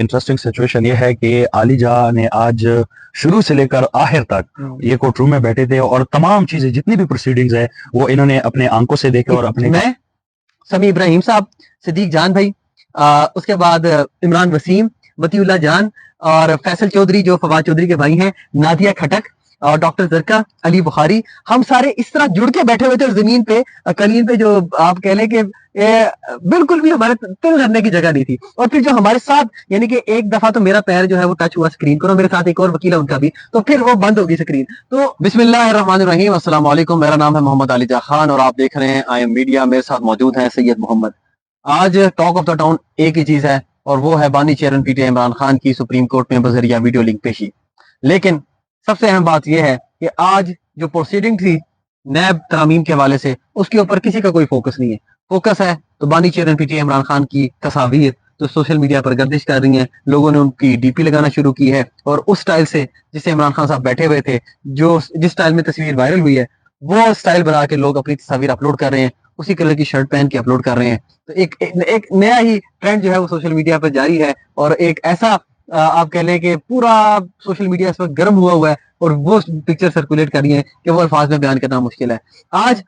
Interesting situation ये है कि आलिजा ने आज शुरू से लेकर आखिर तक ये कोर्ट रूम में बैठे थे और तमाम चीजें जितनी भी प्रोसीडिंग्स है वो इन्होंने अपने आंखों से देखे और अपने मैं समी इब्राहिम साहब, सिद्दीक जान भाई, उसके बाद इमरान वसीम, वतीउल्लाह जान और फैसल चौधरी जो फवाद चौधरी के भाई हैं, नादिया खटक और डॉक्टर जरका, अली बुखारी, हम सारे इस तरह जुड़ के बैठे हुए थे जमीन पे, कलीन पे, जो आप कह लें कि बिल्कुल भी हमारे तिल करने की जगह नहीं थी। और फिर जो हमारे साथ, यानी कि एक दफा तो मेरा पैर जो है वो टच हुआ स्क्रीन को, मेरे साथ एक और वकील है उनका भी, तो फिर वो बंद होगी स्क्रीन। तो बिस्मिल्लाहिर्रहमानिर्रहीम, अस्सलाम वालेकुम, मेरा नाम है मोहम्मद आलिजा खान और आप देख रहे हैं आई एम मीडिया। मेरे साथ मौजूद है सैयद मोहम्मद। आज टॉक ऑफ द टाउन एक ही चीज है और वो है बानी चेयरमैन पीटीआई इमरान खान की सुप्रीम कोर्ट में बजरिया वीडियो लिंक पेशी। लेकिन सबसे अहम बात यह है कि आज जो प्रोसीडिंग थी नैब तरामीम के हवाले से, उसके ऊपर किसी का कोई फोकस नहीं है। फोकस है तो बानी चेयरमैन पीटीआई इमरान खान की तस्वीर जो सोशल मीडिया पर गर्दिश कर रही हैं, लोगों ने उनकी डीपी लगाना शुरू की है और उस स्टाइल से जिससे इमरान खान साहब बैठे हुए थे, जिस स्टाइल में तस्वीर वायरल हुई है, वो स्टाइल बना के लोग अपनी तस्वीर अपलोड कर रहे हैं, उसी कलर की शर्ट पहन के अपलोड कर रहे हैं। तो एक नया ही ट्रेंड जो है वो सोशल मीडिया पर जारी है और एक ऐसा आप कह लें कि पूरा सोशल मीडिया इस वक्त गर्म हुआ है और वो पिक्चर सर्कुलेट कर रही है कि वो अल्फाज में बयान करना मुश्किल है। आज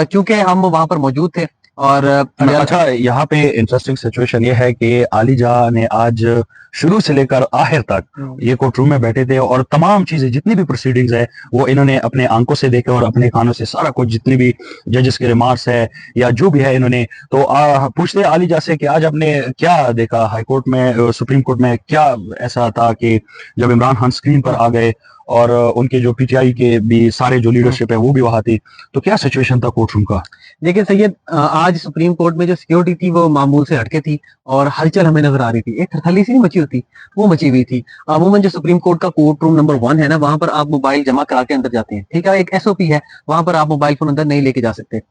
चूंकि हम वहां पर मौजूद थे और अच्छा, यहाँ पे इंटरेस्टिंग सिचुएशन ये है कि आलिजा ने आज शुरू से लेकर आखिर तक ये कोर्ट रूम में बैठे थे और तमाम चीजें जितनी भी प्रोसीडिंग्स है वो इन्होंने अपने आंखों से देखे और अपने कानों से सारा कुछ, जितनी भी जजेस के रिमार्क्स है या जो भी है इन्होंने, तो पूछते आलिजा से कि आज आपने क्या देखा हाई कोर्ट में, सुप्रीम कोर्ट में क्या ऐसा था कि जब इमरान खान स्क्रीन पर आ गए और उनके जो पीटीआई के भी सारे जो लीडरशिप है वो भी वहां थी, तो क्या सिचुएशन था कोर्ट रूम का? देखिए सैयद, आज सुप्रीम कोर्ट में जो सिक्योरिटी थी वो मामूल से हटके थी और हलचल हमें नजर आ रही थी। एक थरथली सी नहीं मची होती, वो मची हुई थी। अमूमन जो सुप्रीम कोर्ट का कोर्ट रूम नंबर 1 है ना, वहां पर आप मोबाइल जमा करा के अंदर जाते हैं, ठीक है, एक एसओपी है, वहां पर आप मोबाइल फोन अंदर नहीं लेके जा सकते।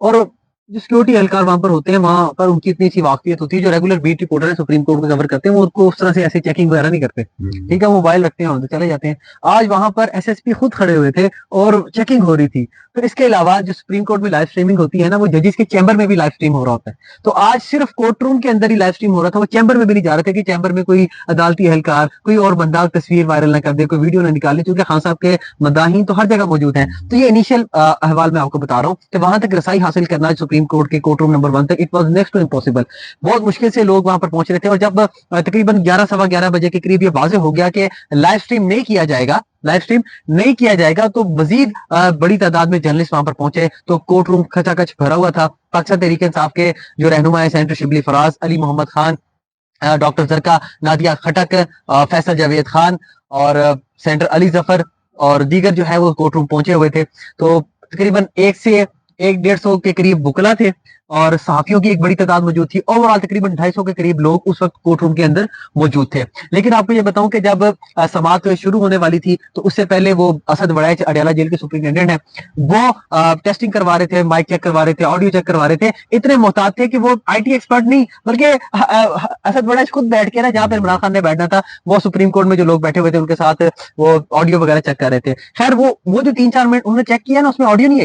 और जो सिक्योरिटी एहलकार वहां पर होते हैं, वहां पर उनकी इतनी सी वाकफियत होती है, जो रेगुलर बीट रिपोर्टर है सुप्रीम कोर्ट को कवर करते हैं, वो उनको उस तरह से ऐसे चेकिंग वगैरह नहीं करते, ठीक है, मोबाइल रखते हैं और चले जाते हैं। आज वहां पर एसएसपी खुद खड़े हुए थे और चेकिंग हो रही थी। फिर इसके अलावा जो सुप्रीम कोर्ट में लाइव स्ट्रीमिंग होती है ना, वो जजेस के चैम्बर में भी लाइव स्ट्रीम हो रहा होता है। तो आज सिर्फ कोर्ट रूम के अंदर ही लाइव स्ट्रीम हो रहा था, वो चैम्बर में भी नहीं जा रहे थे कि चैम्बर में कोई अदालती एहलकार, कोई और बंदा तस्वीर वायरल ना कर दे, कोई वीडियो ना निकाले, क्योंकि खान साहब के मदाहीन तो हर जगह मौजूद हैं। तो ये इनिशियल अहवाल मैं आपको बता रहा हूँ कि वहां तक रसाई हासिल करना सुप्रीम कोर्ट के कोर्ट रूम नंबर 1 तक, it was next to impossible. बहुत मुश्किल से लोग वहां पर पहुंच रहे थे और जब तकरीबन 11 सवा 11 बजे के करीब ये वाजे हो गया कि लाइव स्ट्रीम नहीं किया जाएगा, तो मजीद बड़ी तादाद में जर्नलिस्ट वहां पर पहुंचे, तो कोर्ट रूम खचाखच भरा हुआ था। पाकिस्तान तहरीक इंसाफ के जो रहनुमा है सेनेटर शिबली फराज, अली मोहम्मद खान, डॉक्टर जरका, नादिया खटक, फैसल जावेद खान और सेनेटर अली जफर और दीगर जो है वो कोर्ट रूम पहुंचे हुए थे। तो तकरीबन 100 के करीब वकला थे और सहाफियों की एक बड़ी तादाद मौजूद थी। ओवरऑल तकरीबन 250 के करीब लोग उस वक्त कोर्ट रूम के अंदर मौजूद थे। लेकिन आपको ये बताऊं कि जब समाअत शुरू होने वाली थी तो उससे पहले वो असद वड़ैच अडयाला जेल के सुपरिटेंडेंट है, वो टेस्टिंग करवा रहे थे, माइक चेक करवा रहे थे, ऑडियो चेक करवा रहे थे। इतने मोहतात थे कि वो आईटी एक्सपर्ट नहीं, बल्कि असद वड़ैच खुद बैठ के ना, जहां पर इमरान खान ने बैठना था, वो सुप्रीम कोर्ट में जो लोग बैठे हुए थे उनके साथ वो ऑडियो वगैरह चेक कर रहे थे। खैर वो जो 3-4 मिनट उन्होंने चेक किया ना, उसमें ऑडियो नहीं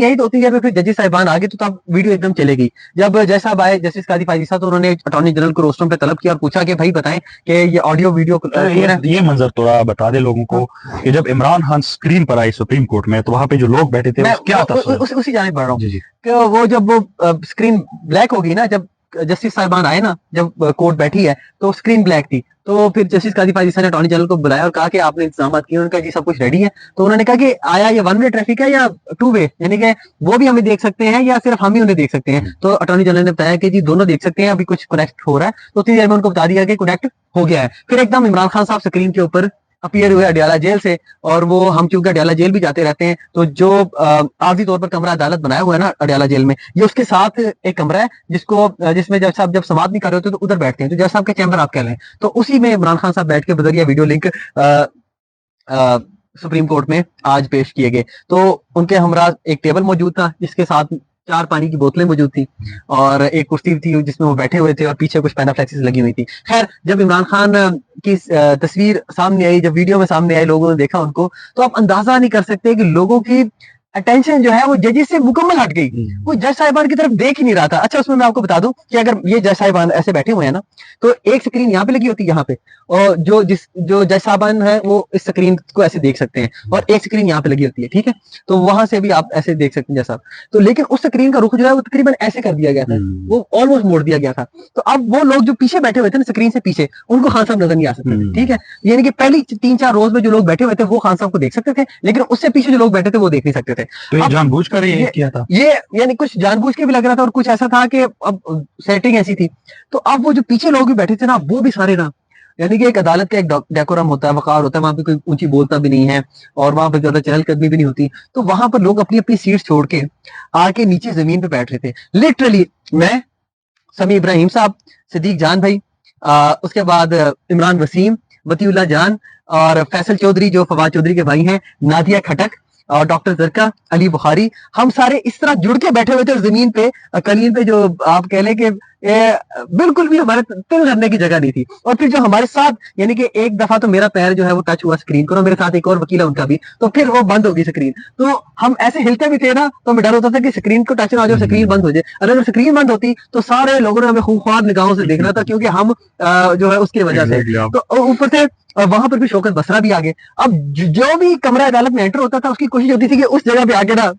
आई, तो उतनी देर में फिर जजेस साहिबान आ गए, तो तब वीडियो एकदम चलेगी। जब जज साहब आए, जस्टिस काजी फायजी साहब, तो उन्होंने अटॉर्नी जनरल को रोस्टरूम पे तलब किया और पूछा कि भाई बताएं कि ये ऑडियो वीडियो ये मंजर थोड़ा बता दे लोगों को कि जब इमरान खान स्क्रीन पर आई सुप्रीम कोर्ट में, तो वहां पे जो लोग बैठे थे क्या था? उसी जाने बढ़ रहा हूँ। वो जब वो स्क्रीन ब्लैक होगी ना, जब जस्टिस साहिबान आए ना, जब कोर्ट बैठी है तो स्क्रीन ब्लैक थी, तो फिर जस्टिस काजी फायजी साहब ने अटॉर्नी जनरल को बुलाया और कहा कि आपने इंतजाम किए। उन्होंने कहा जी सब कुछ रेडी है। तो उन्होंने कहा कि आया ये 1 वे ट्रैफिक है या 2 वे, यानी कि वो भी हमें देख सकते हैं या सिर्फ हम ही उन्हें देख सकते हैं। तो अटॉर्नी जनरल ने बताया कि जी दोनों देख सकते हैं, अभी कुछ कनेक्ट हो रहा है। तो उतनी देर में उनको बता दिया कि कनेक्ट हो गया है। फिर एकदम इमरान खान साहब स्क्रीन के ऊपर अपीयर हुए अडयाला जेल से, और वो हम चूंकि अडयाला जेल भी जाते रहते हैं, तो जो आर्जी तौर पर कमरा अदालत बनाया हुआ है ना अडयाला जेल में, ये उसके साथ एक कमरा है जिसमें जज साहब जब समाअत नहीं कर रहे होते तो उधर बैठते हैं, तो जज साहब के चैम्बर आप कह लें, तो उसी में इमरान खान साहब बैठ के बजरिया वीडियो लिंक सुप्रीम कोर्ट में आज पेश किए गए। तो उनके हमरा एक टेबल मौजूद था जिसके साथ 4 पानी की बोतलें मौजूद थी और एक कुर्सी थी जिसमें वो बैठे हुए थे और पीछे कुछ पैनाफ्लेक्सिस लगी हुई थी। खैर जब इमरान खान की तस्वीर सामने आई, जब वीडियो में सामने आए, लोगों ने देखा उनको, तो आप अंदाजा नहीं कर सकते कि लोगों की अटेंशन जो है वो जजेस से मुकम्मल हट गई, वो जज साहिबान की तरफ देख ही नहीं रहा था। अच्छा, उसमें मैं आपको बता दूं कि अगर ये जज साहिबान ऐसे बैठे हुए हैं ना, तो एक स्क्रीन यहाँ पे लगी होती है यहाँ पे, और जो जज साहिबान है वो इस स्क्रीन को ऐसे देख सकते हैं, और एक स्क्रीन यहाँ पे लगी होती है, ठीक है, तो वहां से भी आप ऐसे देख सकते हैं जैसा। तो लेकिन उस स्क्रीन का रुख जो है वो तकरीबन ऐसे कर दिया गया था, वो ऑलमोस्ट मोड़ दिया गया था। तो अब वो लोग जो पीछे बैठे हुए थे ना स्क्रीन से पीछे, उनको खान साहब नजर नहीं आ सकते थे, ठीक है। यानी कि पहली 3-4 रोज में जो लोग बैठे हुए थे वो खान साहब को देख सकते थे, लेकिन उससे पीछे जो लोग बैठे थे वो देख नहीं सकते थे। तो ये अब जानबूझकर ये किया था। ये यानी कुछ जानबूझ के भी लग रहा था, और कुछ ऐसा था कि अब सेटिंग ऐसी थी। तो अब वो जो पीछे लोग भी बैठे थे ना, वो भी सारे ना, यानी कि एक अदालत का एक डेकोरम होता है, वकार होता है, वहां पे कोई ऊंची बोलता भी नहीं है, और वहां पे ज्यादा चहलकदमी भी नहीं होती। तो वहां पर लोग अपनी अपनी सीट छोड़ के आके नीचे जमीन पे बैठ रहे थे, लिटरली। मैं, समी इब्राहिम साहब, सिद्दीक जान भाई, उसके बाद इमरान वसीम, वतीउल्लाह जान, और फैसल चौधरी जो फवाद चौधरी के भाई हैं, नादिया खटक, और डॉक्टर जरका, अली बुखारी, हम सारे इस तरह जुड़ के बैठे हुए थे जमीन पे, कलीन पे, जो आप कह लें कि बिल्कुल भी हमारे तिल करने की जगह नहीं थी। और फिर जो हमारे साथ, यानी कि एक दफा तो मेरा पैर जो है वो टच हुआ स्क्रीन को, और मेरे साथ एक और वकील है उनका भी, तो फिर वो बंद होगी स्क्रीन। तो हम ऐसे हिलते भी थे ना, तो हमें डर होता था कि स्क्रीन को टच ना हो जाए, स्क्रीन बंद हो जाए। अगर स्क्रीन बंद होती तो सारे लोगों ने हमें खूंखार निगाहों से देखना था, क्योंकि हम जो है उसकी वजह से। तो ऊपर से वहां पर भी शौकत बसरा भी आ गए। अब जो भी कमरा अदालत में एंटर होता था, उसकी कोशिश होती थी कि उस जगह पे आके ना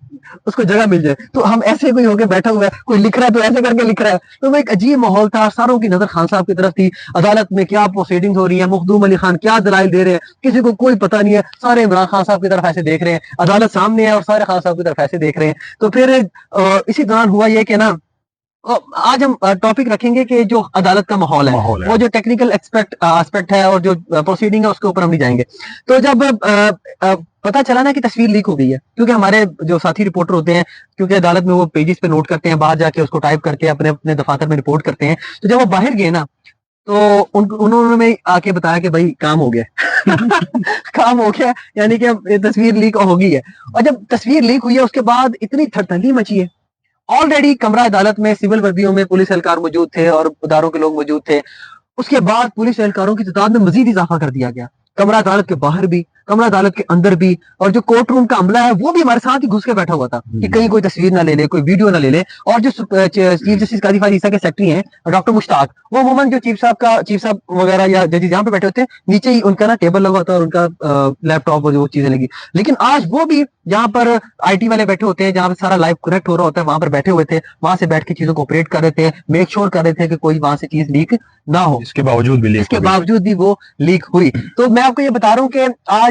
उसको जगह मिल जाए। तो हम ऐसे कोई होके बैठा हुआ है, कोई लिख रहा है तो ऐसे करके लिख रहा है। तो वो एक अजीब माहौल था, सारों की नजर खान साहब की तरफ थी। अदालत में क्या प्रोसीडिंग हो रही है, मखदूम अली खान क्या दलाइल दे रहे हैं, किसी को कोई पता नहीं है। सारे इमरान खान साहब की तरफ ऐसे देख रहे हैं, अदालत सामने है और सारे खान साहब की तरफ ऐसे देख रहे हैं। तो फिर इसी दौरान हुआ ये कि ना, आज हम टॉपिक रखेंगे कि जो अदालत का माहौल है, वो जो टेक्निकल एस्पेक्ट है और जो प्रोसीडिंग है उसके ऊपर हम नहीं जाएंगे। तो जब पता चला ना कि तस्वीर लीक हो गई है, क्योंकि हमारे जो साथी रिपोर्टर होते हैं, क्योंकि अदालत में वो पेजेस पे नोट करते हैं, बाहर जाके उसको टाइप करके अपने अपने दफातर में रिपोर्ट करते हैं। तो जब वो बाहर गए ना, तो उन्होंने में आके बताया कि भाई काम हो गया काम हो गया, यानी कि अब ये तस्वीर लीक हो गई है। और जब तस्वीर लीक हुई है उसके बाद इतनी थरथली मची है। ऑलरेडी कमरा अदालत में सिविल वर्दियों में पुलिस एहलकार मौजूद थे और अदारों के लोग मौजूद थे। उसके बाद पुलिस एहलकारों की तादाद में मजीद इजाफा कर दिया गया, कमरा अदालत के बाहर भी, कमरा अदालत के अंदर भी। और जो कोर्ट रूम का अमला है वो भी हमारे साथ ही घुस के बैठा हुआ था कि कहीं कोई तस्वीर ना ले ले, कोई वीडियो ना ले ले। और जो चीफ जस्टिस काजी फायद ईसा के सेक्रेटरी हैं डॉक्टर मुश्ताक, वो अमूमन जो चीफ साहब वगैरह या जजेस यहाँ पे बैठे होते हैं, नीचे ही उनका ना टेबल लगा होता है और उनका लैपटॉप और जो चीजें लगी। लेकिन आज वो भी जहाँ पर आईटी वाले बैठे होते हैं, जहाँ पे सारा लाइव कनेक्ट हो रहा होता है, वहां पर बैठे हुए थे, वहां से बैठ के चीजों को ऑपरेट कर रहे थे, मेक श्योर कर रहे थे कि कोई वहां से चीज लीक ना हो। इसके बावजूद भी वो लीक हुई। तो मैं आपको ये बता रहा हूँ कि आज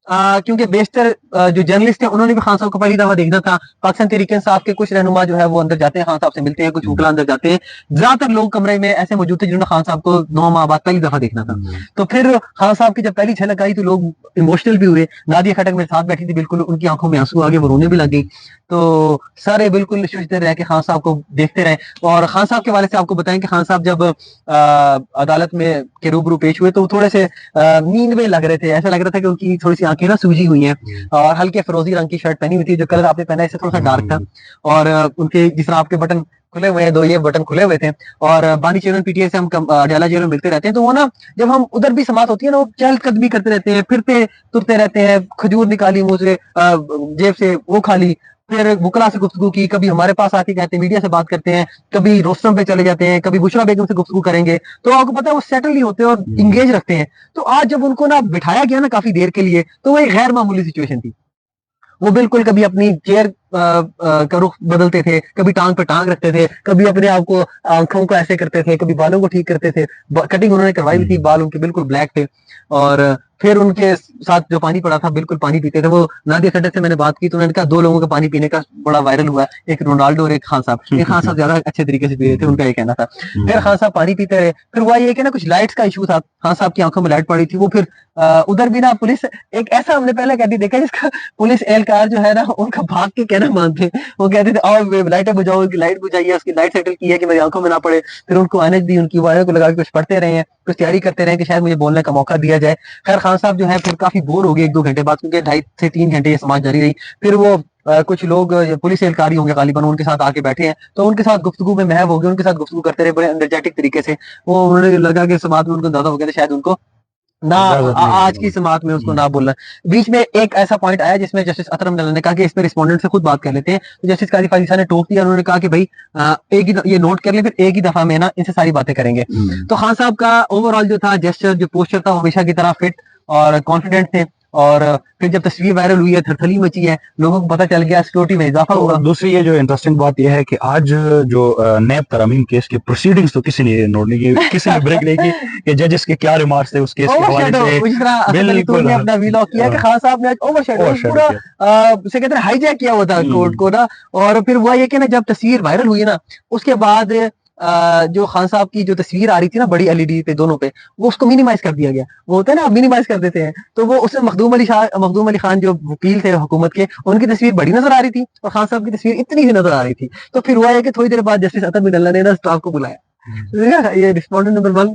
क्योंकि बेशतर जो जर्नलिस्ट हैं उन्होंने भी खान साहब को पहली दफा देखना था। पाकिस्तान तहरीक इंसाफ के कुछ रहनुमा जो है वो अंदर जाते हैं, खान साहब से मिलते हैं, कुछ वकला अंदर जाते हैं। ज्यादातर लोग कमरे में ऐसे मौजूद थे जिन्होंने खान साहब को 9 माह बाद पहली दफा देखना था। तो फिर खान साहब की जब पहली झलक आई तो लोग इमोशनल भी हुए। नादिया खटक मेरे साथ बैठी थी, बिल्कुल उनकी आंखों में आंसू आ गए, वो रोने भी लग गई। तो सारे बिल्कुल सोचते रहे कि खान साहब को देखते रहे। और खान साहब के वाले से आपको बताएं कि खान साहब जब अदालत में के रूबरू पेश हुए तो वो थोड़े से नींद में लग रहे थे। ऐसा लग रहा था कि उनकी थोड़ी सी आंखें ना सूजी हुई हैं, और हल्के फिरोजी रंग की शर्ट पहनी हुई थी। जो कलर आपने पहना है इससे थोड़ा सा डार्क था। और उनके जिस तरह आपके बटन खुले हुए हैं, 2 ये बटन खुले हुए थे। और बानी चेयरमैन पीटीआई से हम अडयाला जेल में मिलते रहते हैं, तो वो ना जब हम उधर भी समात होती है ना, वो चहलकदमी करते रहते हैं, फिरते तुरते रहते हैं। खजूर निकाली मुंह से, जेब से वो खा ली, फिर वकला से गुफ्तगू की, कभी हमारे पास आके कहते हैं, मीडिया से बात करते हैं, कभी रोस्टम पे चले जाते हैं, कभी बुशरा बेगम से गुफ्तगू करेंगे। तो आपको पता है वो सेटल नहीं होते और इंगेज रखते हैं। तो आज जब उनको ना बिठाया गया ना काफी देर के लिए, तो वो एक गैर मामूली सिचुएशन थी। वो बिल्कुल कभी अपनी चेयर का रुख बदलते थे, कभी टांग पे टांग रखते थे, कभी अपने आप को आंखों को ऐसे करते थे, कभी बालों को ठीक करते थे। कटिंग उन्होंने करवाई हुई थी, बाल उनके बिल्कुल ब्लैक थे। और फिर उनके साथ जो पानी पड़ा था बिल्कुल पानी पीते थे। वो नादिया खटक से मैंने बात की तो उन्होंने कहा 2 लोगों के पानी पीने का बड़ा वायरल हुआ है, एक रोनाल्डो और एक खान साहब। एक खान साहब ज्यादा अच्छे तरीके से पी रहे थे, उनका ये कहना था। फिर खान साहब पानी पीते रहे। फिर हुआ ये कि ना कुछ लाइट्स का इशू था, खान साहब की आंखों में लाइट पड़ी थी। वो फिर उधर भी ना पुलिस, एक ऐसा हमने पहले कहती देखा जिसका पुलिस एहलकार जो है ना उनका भाग के कहना मानते। वो कहते थे और लाइटें बुझाओ, लाइट बुझाइए, उसकी लाइट सेटल की है कि मेरी आंखों में ना पड़े। फिर उनको आने दी, उनकी वायरों को लगा के कुछ पढ़ते रहे हैं, कुछ तैयारी करते रहे कि शायद मुझे बोलने का मौका दिया जाए। खैर खान साहब जो है फिर काफी बोर हो गए 1-2 घंटे बाद, क्योंकि 2.5 से 3 घंटे ये समाज जारी रही। फिर वो कुछ लोग पुलिस एहलकारी होंगे गालिबन, उनके साथ आके बैठे हैं, तो उनके साथ गुफ्तगू में महव हो गए, उनके साथ गुफ्तगू करते रहे बड़े एनर्जेटिक तरीके से। वो उन्होंने लगा कि समाज में उनको अंदाजा हो गया था शायद उनको ना इजाजत नहीं आज की है। समात में उसको ना बोलना। बीच में एक ऐसा पॉइंट आया जिसमें जस्टिस अतर अब्दुल्ला ने कहा कि इस पे रिस्पोंडेंट से खुद बात कर लेते हैं, तो जस्टिस काजी फाजिल ने टोक दिया, उन्होंने कहा कि भाई एक ही ये नोट कर ले, फिर एक ही दफा में ना इनसे सारी बातें करेंगे। तो खान साहब का ओवरऑल जो था जेस्चर, जो पोस्चर था, वो हमेशा की तरह फिट और कॉन्फिडेंट थे। और फिर जब तस्वीर वायरल हुई है, थरथली मची है, लोगों को पता चल गया सिक्योरिटी में इजाफा तो हुआ। दूसरी ये जो इंटरेस्टिंग बात यह है कि आज जो नैब तरमीम केस के प्रोसीडिंग्स तो किसी ने नोट नहीं की, किसी ने ब्रेक नहीं की कि जजेस के क्या रिमार्क्स थे उस केस के हवाले ओवरशैडो, से। इस तरह असद अली तूर बिल्कुल ने अपना वीलॉग किया कि खान साहब ने आज ओवरशैडो ओवरशैडो पूरा किया। उसे कहते हैं हाईजैक किया हुआ था कोर्ट को ना। और फिर हुआ ये कि ना जब तस्वीर वायरल हुई ना, उसके बाद जो खान साहब की जो तस्वीर आ रही थी ना बड़ी एलईडी पे दोनों पे, वो उसको मिनिमाइज कर दिया गया। वो होता है ना, मिनिमाइज कर देते हैं, तो वो उसमें मखदूम अली खान जो वकील थे हुकूमत के, उनकी तस्वीर बड़ी नजर आ रही थी और खान साहब की तस्वीर इतनी ही नजर आ रही थी। तो फिर हुआ है कि थोड़ी देर बाद जस्टिस अतर बिन अल्लाह ने ना स्टाफ को बुलाया, ये रिस्पोंडेंट नंबर 1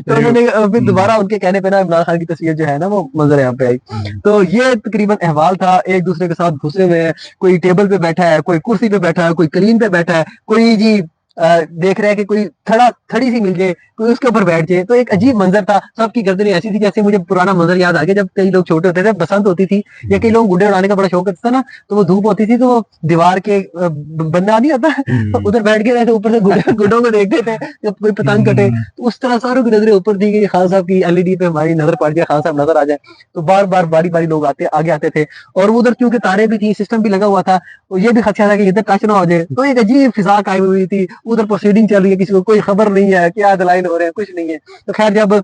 तो उन्होंने फिर दोबारा उनके कहने पे ना इमरान खान की तस्वीर जो है ना वो मंजर यहाँ पे आई। तो ये तकरीबन अहवाल था, एक दूसरे के साथ घुसे हुए हैं, कोई टेबल पे बैठा है, कोई कुर्सी पे बैठा है, कोई कलीन पे बैठा है, कोई जी देख रहा है कि कोई थड़ी सी मिल जाए, कोई उसके ऊपर बैठ जाए। तो एक अजीब मंजर था, सबकी गर्दनें ऐसी थी जैसे, मुझे पुराना मंजर याद आ गया जब कई लोग छोटे होते थे, बसंत होती थी या कई लोग गुड्डे उड़ाने का बड़ा शौक करता था ना, तो वो धूप होती थी तो वो दीवार के बंदा नहीं आता तो उधर बैठ के रहते, ऊपर से गुड्डों को देखते थे जब कोई पतंग कटे, तो उस तरह सारों की नजरें ऊपर थी कि खान साहब की एलईडी पे हमारी नजर पड़ जाए, खान साहब नजर आ जाए। तो बार बार बारी बारी लोग आगे आते थे, और उधर क्योंकि तारे भी थी, सिस्टम भी लगा हुआ था, तो ये भी खदशा था कि इधर टच ना हो जाए। तो एक अजीब फिजा कायम हुई थी, उधर प्रोसीडिंग चल रही है, किसी को कोई खबर नहीं है क्या दलाइल हो रहे हैं, कुछ नहीं है। तो खैर जब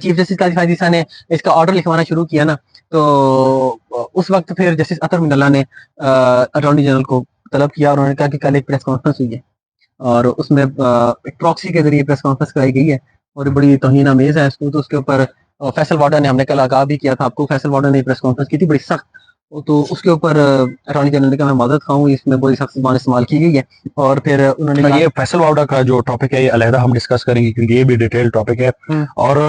चीफ जस्टिस काजी फायद ईसा ने इसका ऑर्डर लिखवाना शुरू किया ना, तो उस वक्त फिर जस्टिस अतर मिनल्ला ने अटॉर्नी जनरल को तलब किया और उन्होंने कहा कि कल एक प्रेस कॉन्फ्रेंस हुई है और उसमें एक प्रॉक्सी के जरिए प्रेस कॉन्फ्रेंस कराई गई है और ये बड़ी तौहीन अमेज है इसको। तो उसके ऊपर फैसल वार्डन ने, हमने कल आगाह भी किया था आपको, फैसल वार्डन ने प्रेस कॉन्फ्रेंस की थी बड़ी सख्त। तो उसके ऊपर अटॉर्नी जनरल ने कहा मैं मदद खाऊं, इसमें बड़ी सख्त जुबान इस्तेमाल की गई है। और फिर उन्होंने कहा ये फैसल वाउडा का जो टॉपिक है ये अलहदा हम डिस्कस करेंगे क्योंकि ये भी डिटेल टॉपिक है। और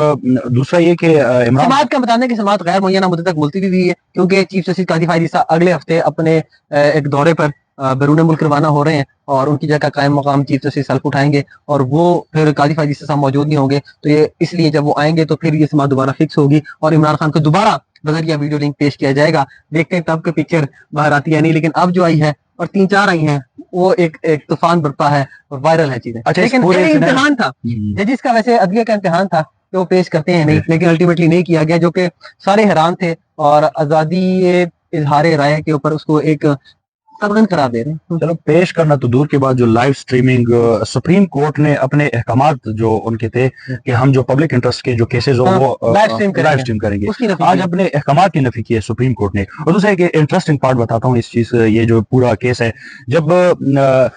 दूसरा ये कि इमरान समात का बताने की समात गैर मुय्यना मुद्दत तक मुलतवी हुई है क्योंकि चीफ जस्टिस काजी फायद ईसा अगले हफ्ते अपने एक दौरे पर बैरून मुल्क रवाना हो रहे हैं और उनकी जगह कायम मकाम चीफ जस्टिस हल्फ उठाएंगे और वो फिर काजी फायद ईसा साहब मौजूद नहीं होंगे। तो ये इसलिए जब वो आएंगे तो फिर ये समात दोबारा फिक्स होगी और इमरान खान को दोबारा बजरिया वीडियो लिंक पेश किया जाएगा। देखते हैं तब की पिक्चर बाहर आती है नहीं, लेकिन अब जो आई है और 3-4 आई हैं वो एक तूफान बरपा है और वायरल है चीजें। अच्छा, लेकिन पूरे ये इम्तिहान था जजिस का, वैसे अदलिया का इम्तिहान था कि वो पेश करते हैं नहीं, लेकिन अल्टीमेटली नहीं किया गया, जो कि सारे हैरान थे और आजादी इजहार राय के ऊपर उसको एक तबरन करार दे रहे हैं। चलो पेश करना तो दूर के बाद जो लाइव स्ट्रीमिंग सुप्रीम कोर्ट ने अपने अहकामात जो उनके थे कि हम जो पब्लिक इंटरेस्ट के जो केसेस हो वो लाइव स्ट्रीम करेंगे, उसकी नफी आज की। अपने अहकामात की नफी की है सुप्रीम कोर्ट ने। और दूसरा एक इंटरेस्टिंग पार्ट बताता हूँ इस चीज, ये जो पूरा केस है, जब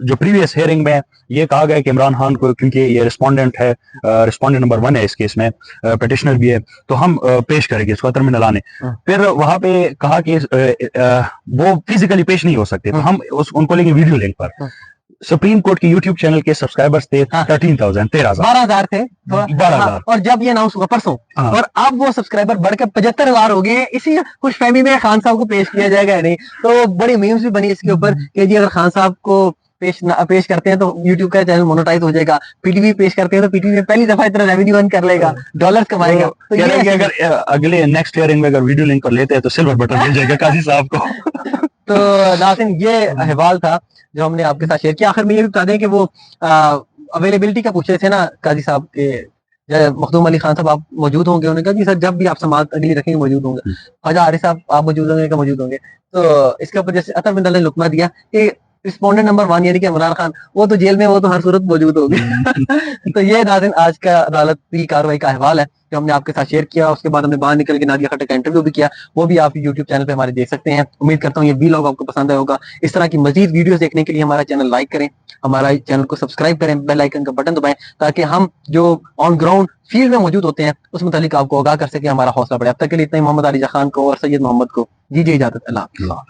जो प्रीवियस हियरिंग में ये कहा गया कि इमरान खान को, क्योंकि ये रिस्पोंडेंट है, रिस्पोंडेंट नंबर 1 है इस केस में, पिटिशनर भी है, तो हम पेश करेंगे इसको अतर मिनल्ला ने। फिर वहां पे कहा कि वो फिजिकली पेश नहीं हो सकते, तो हम उनको लेंगे वीडियो लिंक पर। सुप्रीम कोर्ट के यूट्यूब चैनल के सब्सक्राइबर्स थे 13,000 12,000 थे, 12,000 और जब ये अनाउंस हुआ परसों, हाँ। और अब वो सब्सक्राइबर बढ़कर 75,000 हो गए हैं। इसी खुशफहमी में खान साहब को पेश किया जाएगा या नहीं, तो बड़ी मीम्स भी बनी इसके ऊपर कि जी अगर खान साहब को पेश करते हैं तो YouTube का चैनल मोनेटाइज हो जाएगा, पीटीवी पेश करते हैं तो पीटीवी पहली दफा इतना रेवेन्यू अर्न कर लेगा, डॉलर्स कमाएगा। तो कह रहे हैं कि ये अगर अगले नेक्स्ट हियरिंग में अगर वीडियो लिंक पर लेते हैं तो सिल्वर बटन मिल जाएगा काजी साहब को। तो नाज़रीन ये अहवाल था जो हमने आपके साथ शेयर किया। आखिर में ये भी बता दें कि वो अवेलेबिलिटी का पूछ रहे थे ना काजी साहब के, मखदूम अली खान साहब आप मौजूद होंगे? उन्होंने कहा जी सर जब भी आप समात अगली रखेंगे मौजूद होंगे। ख्वाजा आरिफ साहब आप मौजूद होंगे? मौजूद होंगे। तो इसके ऊपर जैसे अतर मिनल्ला ने लुकमा दिया कि रिस्पोंडेंट नंबर 1 यानी कि इमरान खान, वो तो जेल में, वो तो हर सूरत मौजूद होगी। तो ये नाज़रीन आज का अदालत की कार्रवाई का अहवाल है जो हमने आपके साथ शेयर किया। उसके बाद हमने बाहर निकल के नादिया खट्टर का इंटरव्यू भी किया, वो भी आप यूट्यूब चैनल पे हमारे देख सकते हैं। उम्मीद करता हूँ ये वीलॉग आपको पसंद आया होगा। इस तरह की मजीद वीडियोस देखने के लिए हमारा चैनल लाइक करें, हमारा चैनल को सब्सक्राइब करें, बेल आइकन का बटन दबाएं ताकि हम जो ऑन ग्राउंड फील्ड में मौजूद होते हैं उस मुतालिक आपको आगाह कर सके, हमारा हौसला बढ़े। अब तक के लिए इतना ही। मोहम्मद अली खान को और सैयद मोहम्मद को दीजिए इजाजत। अल्लाह।